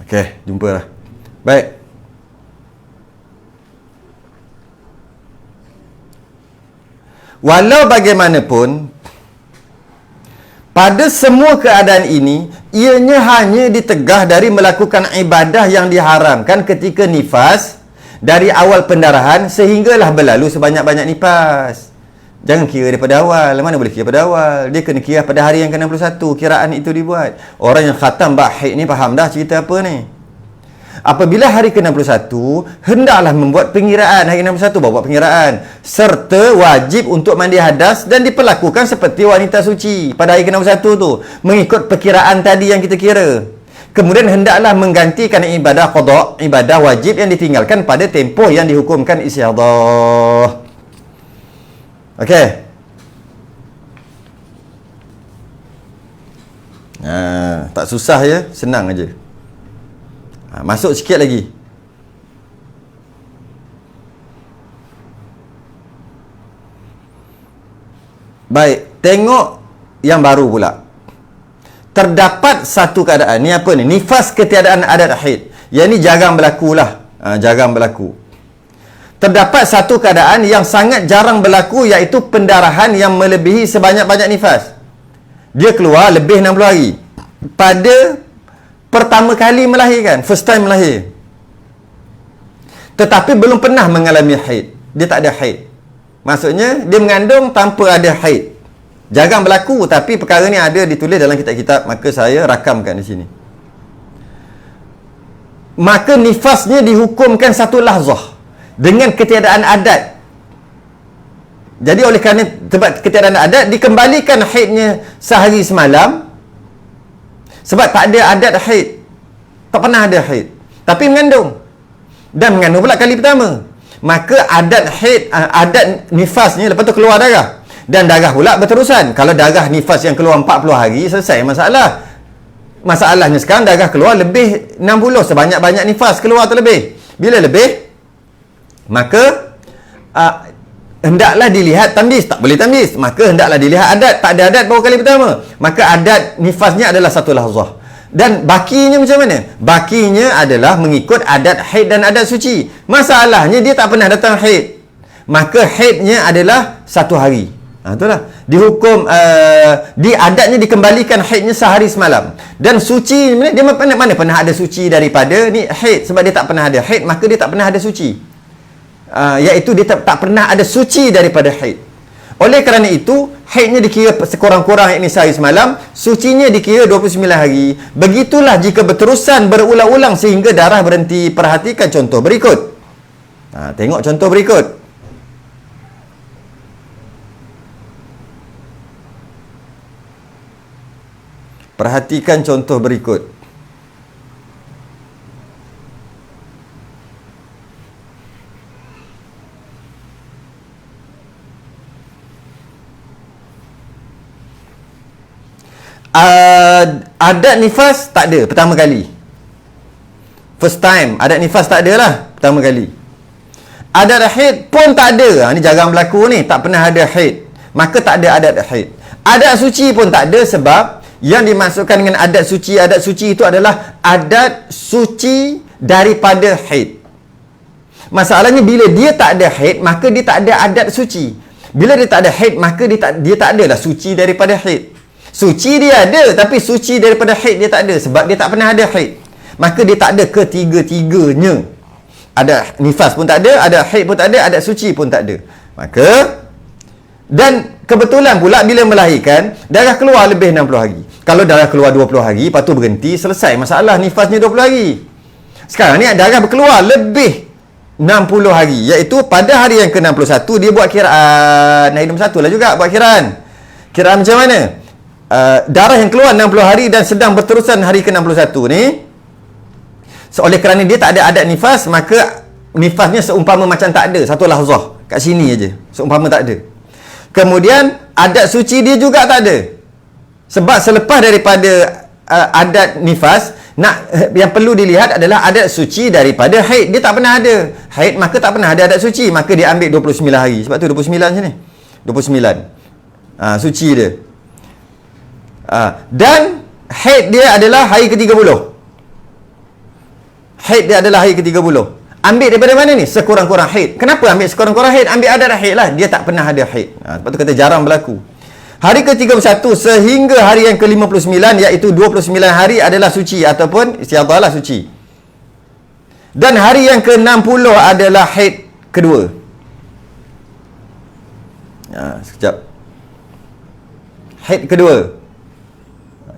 Okey, jumpa lah. Baik. Walau bagaimanapun, pada semua keadaan ini, ianya hanya ditegah dari melakukan ibadah yang diharamkan ketika nifas dari awal pendarahan sehinggalah berlalu sebanyak-banyak nifas. Jangan kira daripada awal. Mana boleh kira pada awal? Dia kena kira pada hari yang ke-61. Kiraan itu dibuat. Orang yang khatam bab haid ni faham dah cerita apa ni. Apabila hari ke-61, hendaklah membuat pengiraan. Hari ke-61 buat pengiraan. Serta wajib untuk mandi hadas dan diperlakukan seperti wanita suci pada hari ke-61 tu. Mengikut perkiraan tadi yang kita kira. Kemudian hendaklah menggantikan ibadah qada, ibadah wajib yang ditinggalkan pada tempoh yang dihukumkan istihadah. Okey. Tak susah ya, senang aja. Masuk sikit lagi. Baik, tengok yang baru pula. Terdapat satu keadaan. Ni apa ni? Nifas ketiadaan adat haid. Yang ni jarang berlaku lah. Jarang berlaku. Terdapat satu keadaan yang sangat jarang berlaku, iaitu pendarahan yang melebihi sebanyak-banyak nifas. Dia keluar lebih 60 hari. Pada pertama kali melahirkan, first time melahir. Tetapi belum pernah mengalami haid. Dia tak ada haid. Maksudnya, dia mengandung tanpa ada haid. Jarang berlaku, tapi perkara ni ada ditulis dalam kitab-kitab. Maka saya rakamkan di sini. Maka nifasnya dihukumkan satu lahzah dengan ketiadaan adat. Jadi oleh kerana sebab ketiadaan adat, dikembalikan haidnya sehari semalam. Sebab tak ada adat haid. Tak pernah ada haid. Tapi mengandung. Dan mengandung pula kali pertama. Maka adat haid, adat nifasnya lepas tu keluar darah. Dan darah pula berterusan. Kalau darah nifas yang keluar 40 hari, selesai masalah. Masalahnya sekarang darah keluar lebih 60. Sebanyak-banyak nifas keluar tu lebih. Bila lebih, maka hendaklah dilihat tamyiz. Tak boleh tamyiz, maka hendaklah dilihat adat. Tak ada adat baru kali pertama, maka adat nifasnya adalah satu lahzah. Dan bakinya macam mana? Bakinya adalah mengikut adat haid dan adat suci. Masalahnya dia tak pernah datang haid. Maka haidnya adalah 1 hari. Itulah. Dihukum, di adatnya dikembalikan haidnya sehari semalam. Dan suci, dia mana pernah ada suci daripada ni haid. Sebab dia tak pernah ada haid, maka dia tak pernah ada suci. Iaitu dia tak pernah ada suci daripada haid. Oleh kerana itu, haidnya dikira sekurang-kurang ini sehari semalam, sucinya dikira 29 hari. Begitulah jika berterusan berulang-ulang sehingga darah berhenti. Perhatikan contoh berikut. Tengok contoh berikut. Perhatikan contoh berikut. Adat nifas tak ada pertama kali. First time adat nifas tak ada lah pertama kali. Adat haid pun tak ada. Ni jarang berlaku ni, tak pernah ada haid. Maka tak ada adat haid. Adat suci pun tak ada, sebab yang dimaksudkan dengan adat suci itu adalah adat suci daripada haid. Masalahnya bila dia tak ada haid, maka dia tak ada adat suci. Bila dia tak ada haid, maka dia tak adalah suci daripada haid. Suci dia ada, tapi suci daripada haid dia tak ada, sebab dia tak pernah ada haid. Maka dia tak ada ketiga-tiganya. Adat nifas pun tak ada, adat haid pun tak ada, adat suci pun tak ada. Maka, dan kebetulan pula bila melahirkan, darah keluar lebih 60 hari. Kalau darah keluar 20 hari, lepas tu berhenti, selesai masalah nifasnya 20 hari. Sekarang ni darah berkeluar lebih 60 hari, iaitu pada hari yang ke-61 dia buat kiraan. Hari nombor 1 lah juga buat kiraan. Kiraan macam mana? Darah yang keluar 60 hari dan sedang berterusan hari ke-61 ni, oleh kerana dia tak ada adat nifas, maka nifasnya seumpama macam tak ada, satu lahzah kat sini aja, seumpama tak ada. Kemudian adat suci dia juga tak ada, sebab selepas daripada adat nifas, yang perlu dilihat adalah adat suci daripada haid. Dia tak pernah ada haid, maka tak pernah ada adat suci, maka dia ambil 29 hari. Sebab tu 29 sini 29 suci dia. Dan haid dia adalah hari ke-30. Haid dia adalah hari ke-30. Ambil daripada mana ni? Sekurang-kurang haid. Kenapa ambil sekurang-kurang haid? Ambil adat haid lah. Dia tak pernah ada haid. Sebab tu kata jarang berlaku. Hari ke-31 sehingga hari yang ke-59, iaitu 29 hari adalah suci, ataupun istiadah lah suci. Dan hari yang ke-60 adalah haid kedua. Sekejap. Haid kedua.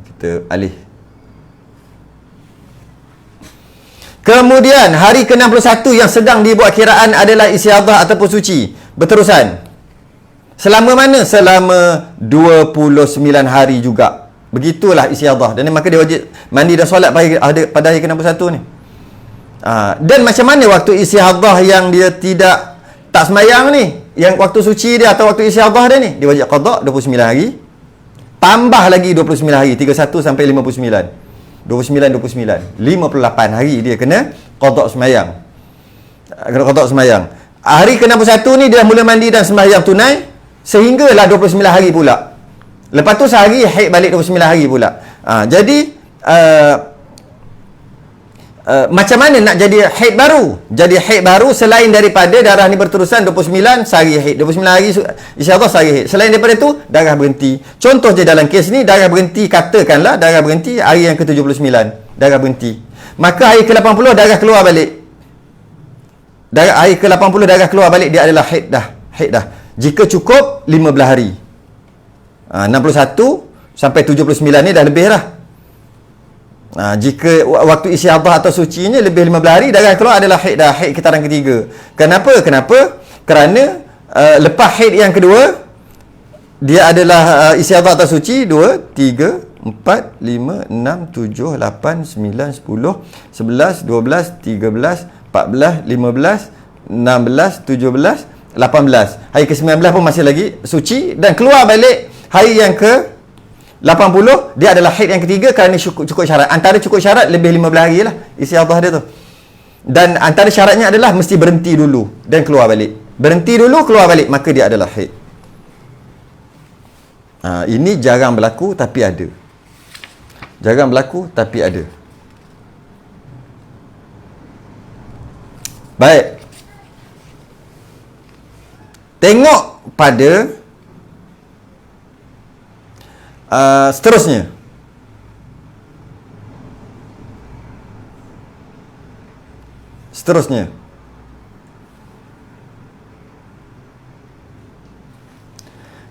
Kita alih. Kemudian hari ke-61 yang sedang dibuat kiraan adalah istiadah ataupun suci. Berterusan. Selama mana? Selama 29 hari juga. Begitulah istiadah. Dan maka dia wajib mandi dan solat pada hari ke-61 ni. Dan macam mana waktu istiadah yang dia tak semayang ni? Yang waktu suci dia atau waktu istiadah dia ni? Dia wajib qada 29 hari. Tambah lagi 29 hari, 31 sampai 59. 59 58 hari dia kena qada semayang. Kena qada semayang. Hari ke-61 ni dia mula mandi dan sembahyang tunai sehinggalah 29 hari pula. Lepas tu sehari haid balik 29 hari pula. Jadi macam mana nak jadi haid baru? Jadi haid baru selain daripada darah ni berterusan 29 sehari haid, 29 hari isyarah sehari haid. Selain daripada tu darah berhenti. Contoh je dalam kes ni, darah berhenti, katakanlah darah berhenti hari yang ke-79, darah berhenti. Maka hari ke-80 darah keluar balik. Hari ke-80 darah keluar balik, dia adalah haid dah. Haid dah. Jika cukup 15 hari. 61 sampai 79 ni dah lebih lah. Jika waktu isyarah atau sucinya lebih 15 hari, darah keluar adalah haid dah, haid kitaran ketiga. Kenapa? Kerana lepas haid yang kedua, dia adalah isyarah atau suci 2, 3, 4, 5, 6, 7, 8, 9, 10, 11, 12, 13, 14, 15, 16, 17, 18. Hari ke-19 pun masih lagi suci dan keluar balik hari yang ke 80, dia adalah haid yang ketiga kerana cukup syarat. Antara cukup syarat lebih 15 hari lah istiadah dia tu. Dan antara syaratnya adalah mesti berhenti dulu dan keluar balik. Berhenti dulu, keluar balik, maka dia adalah haid. Ini jarang berlaku tapi ada. Jarang berlaku tapi ada. Baik. Tengok pada seterusnya. Seterusnya.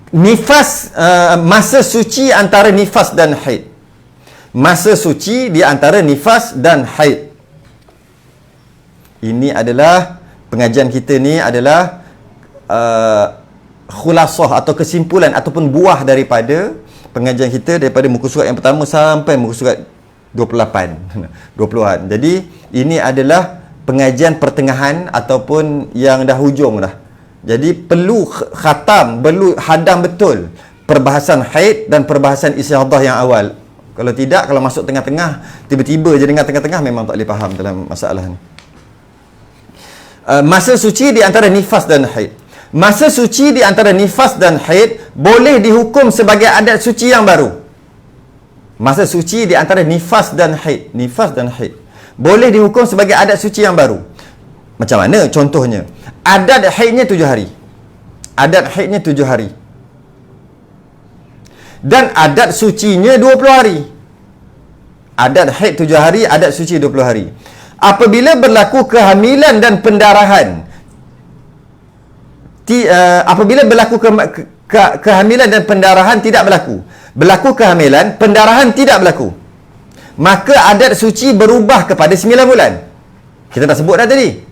Nifas, masa suci antara nifas dan haid. Masa suci di antara nifas dan haid. Ini adalah pengajian kita ni adalah khulasah atau kesimpulan ataupun buah daripada pengajian kita daripada muka surat yang pertama sampai muka surat 28 20-an. Jadi ini adalah pengajian pertengahan ataupun yang dah hujung dah. Jadi perlu khatam, perlu hadam betul perbahasan haid dan perbahasan istihadah yang awal. Kalau tidak, kalau masuk tengah-tengah, tiba-tiba je dengar tengah-tengah, memang tak boleh faham dalam masalah ni. Masa suci di antara nifas dan haid. Masa suci di antara nifas dan haid boleh dihukum sebagai adat suci yang baru. Masa suci di antara nifas dan haid. Nifas dan haid boleh dihukum sebagai adat suci yang baru. Macam mana? Contohnya, adat haidnya 7 hari. Adat haidnya 7 hari. Dan adat sucinya 20 hari. Adat haid 7 hari, adat suci 20 hari. Apabila berlaku kehamilan dan pendarahan, apabila berlaku kehamilan dan pendarahan tidak berlaku. Berlaku kehamilan, pendarahan tidak berlaku. Maka adat suci berubah kepada 9 bulan. Kita dah sebut dah tadi.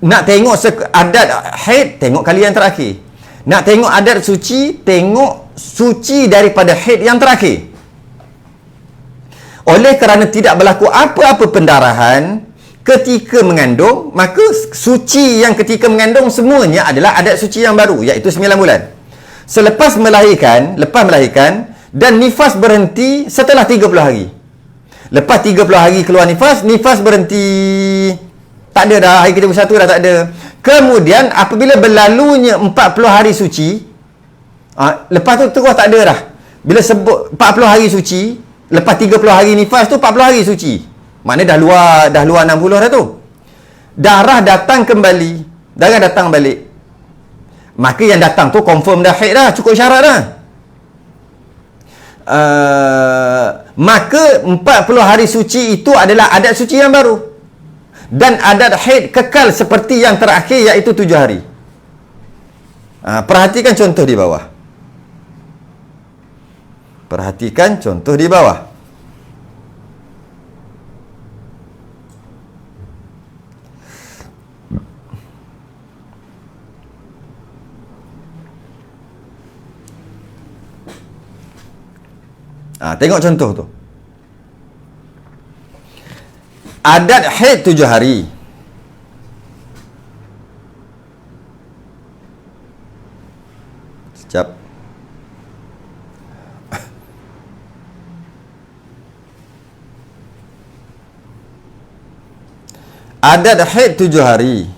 Nak tengok adat haid, tengok kali yang terakhir. Nak tengok adat suci, tengok suci daripada haid yang terakhir. Oleh kerana tidak berlaku apa-apa pendarahan ketika mengandung, maka suci yang ketika mengandung semuanya adalah adat suci yang baru, iaitu 9 bulan. Lepas melahirkan dan nifas berhenti setelah 30 hari. Lepas 30 hari keluar nifas berhenti. Tak ada dah, hari ke-31 dah tak ada. Kemudian apabila berlalunya 40 hari suci, lepas tu terus tak ada dah. Bila sebut 40 hari suci, lepas 30 hari nifas tu 40 hari suci. Maknanya dah luar 60 dah tu. Darah datang kembali. Darah datang balik. Maka yang datang tu confirm dah haid dah, cukup syarat dah. Maka 40 hari suci itu adalah adat suci yang baru. Dan adat haid kekal seperti yang terakhir, iaitu 7 hari. Perhatikan contoh di bawah. Perhatikan contoh di bawah. Tengok contoh tu. Adat haid 7 hari. Sekejap. Adat haid 7 hari.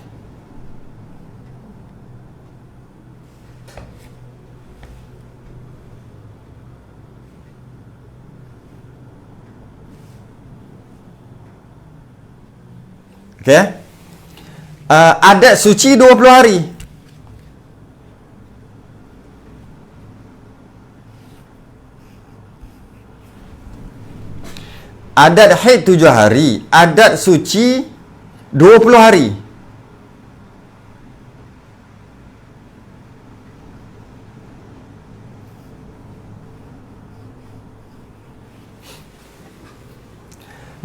Okay. Adat suci 20 hari. Adat haid 7 hari. Adat suci 20 hari.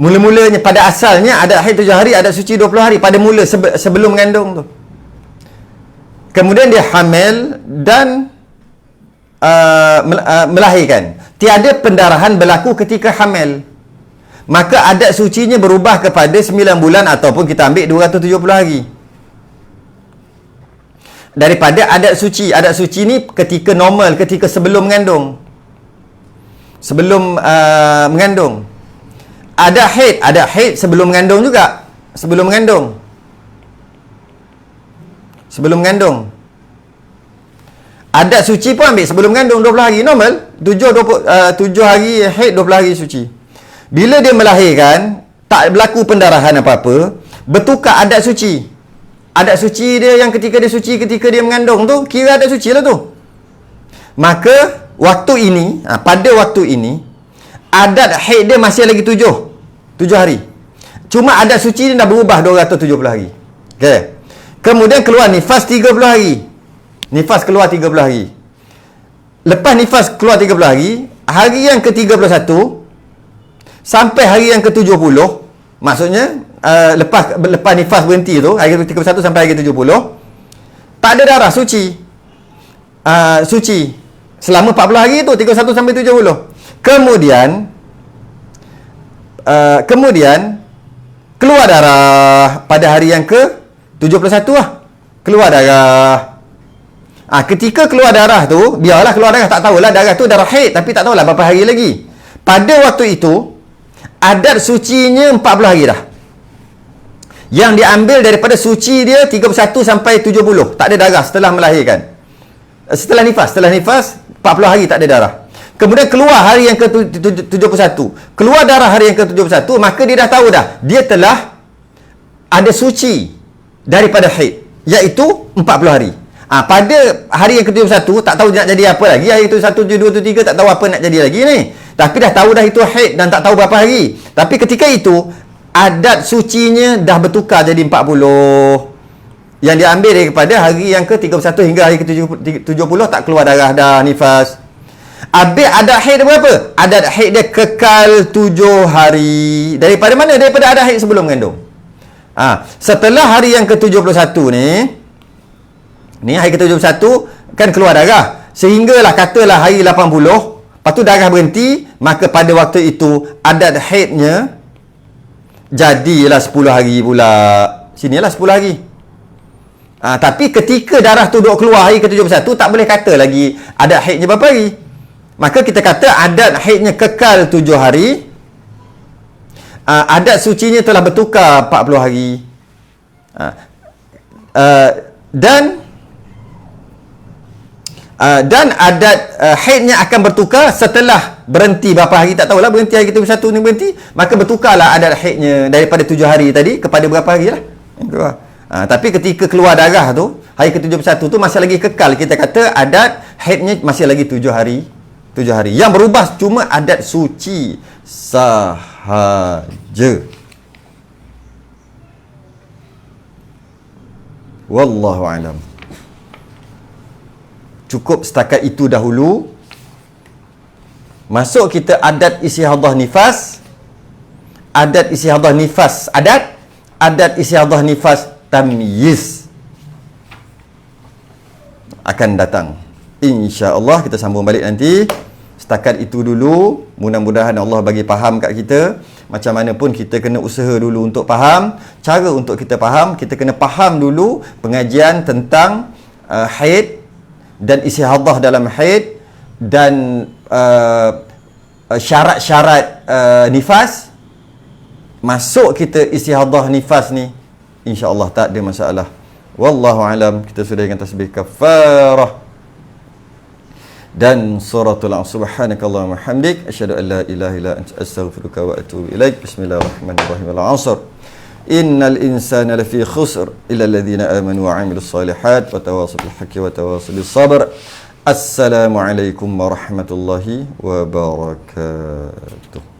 Mula-mulanya pada asalnya adat haid 7 hari, adat suci 20 hari pada mula sebelum mengandung tu. Kemudian dia hamil dan melahirkan. Tiada pendarahan berlaku ketika hamil. Maka adat sucinya berubah kepada 9 bulan ataupun kita ambil 270 hari. Daripada adat suci. Adat suci ni ketika normal, ketika sebelum mengandung. Sebelum mengandung. Ada haid sebelum mengandung juga. Sebelum mengandung. Adat suci pun ambil sebelum mengandung 20 hari normal. 7 hari haid, 20 hari suci. Bila dia melahirkan, tak berlaku pendarahan apa-apa, bertukar adat suci. Adat suci dia yang ketika dia suci, ketika dia mengandung tu, kira adat suci lah tu. Maka waktu ini, pada waktu ini, adat haid dia masih lagi 7 hari. Cuma adat suci dia dah berubah 270 hari. Okay. Kemudian keluar nifas 30 hari. Nifas keluar 30 hari. Lepas nifas keluar 30 hari, hari yang ke-31 sampai hari yang ke-70, maksudnya lepas nifas berhenti tu, hari ke-31 sampai hari ke-70, tak ada darah suci. Suci selama 40 hari tu, 31 sampai 70. Kemudian keluar darah pada hari yang ke-71 lah. Keluar darah. Ketika keluar darah tu, biarlah keluar darah, tak tahulah darah tu darah haid, tapi tak tahulah berapa hari lagi. Pada waktu itu, adat sucinya 40 hari dah. Yang diambil daripada suci dia 31 sampai 70. Tak ada darah setelah melahirkan. Setelah nifas 40 hari tak ada darah. Kemudian keluar hari yang ke-71. Keluar darah hari yang ke-71, maka dia dah tahu dah, dia telah ada suci daripada haid, iaitu 40 hari. Pada hari yang ke-71 tak tahu nak jadi apa lagi. Hari ke-1, 7, 2, 3 tak tahu apa nak jadi lagi ni. Tapi dah tahu dah itu haid dan tak tahu berapa hari. Tapi ketika itu adat sucinya dah bertukar jadi 40. Yang diambil daripada hari yang ke-31 hingga hari ke-70 tak keluar darah dah, nifas. Habis adat haid dia berapa? Adat haid dia kekal 7 hari. Daripada mana? Daripada adat haid sebelum mengandung. Setelah hari yang ke-71 ni hari ke-71 kan keluar darah, sehinggalah katalah hari 80, lepas tu darah berhenti, maka pada waktu itu adat haidnya jadilah 10 hari pula. Sinilah 10 hari. Tapi ketika darah tu duk keluar hari ke-71, tak boleh kata lagi adat haidnya berapa hari. Maka kita kata adat haidnya kekal 7 hari. Adat sucinya telah bertukar 40 hari. Dan adat haidnya akan bertukar setelah berhenti berapa hari, tak tahulah, berhenti hari ke-71 ni berhenti, maka bertukarlah adat haidnya daripada 7 hari tadi kepada berapa hari lah. Tapi ketika keluar darah tu, hari ke-71 tu masih lagi kekal, kita kata adat haidnya masih lagi 7 hari. 7 hari. Yang berubah cuma adat suci sahaja. Wallahu a'lam. Cukup setakat itu dahulu. Masuk kita adat istihadah nifas. Adat istihadah nifas adat. Adat istihadah nifas tamyiz akan datang. InsyaAllah kita sambung balik nanti. Setakat itu dulu. Mudah-mudahan Allah bagi faham kat kita. Macam mana pun kita kena usaha dulu untuk faham. Cara untuk kita faham, kita kena faham dulu pengajian tentang haid dan istihadah dalam haid dan syarat-syarat nifas. Masuk kita istihadah nifas ni, insya-Allah tak ada masalah. Wallahu alam. Kita sudah dengan tasbih kafarah dan suratul subhanakallahumma hamdik asyhadu an la ilaha illa anta astaghfiruka wa atubu ilaik. Bismillahirrahmanirrahim. Al-'asr. Innal insana lafi khusr illa alladhina amanu wa 'amilus solihat wa tawassaw bil haqqi wa tawassaw bis sabr. Assalamualaikum warahmatullahi wabarakatuh.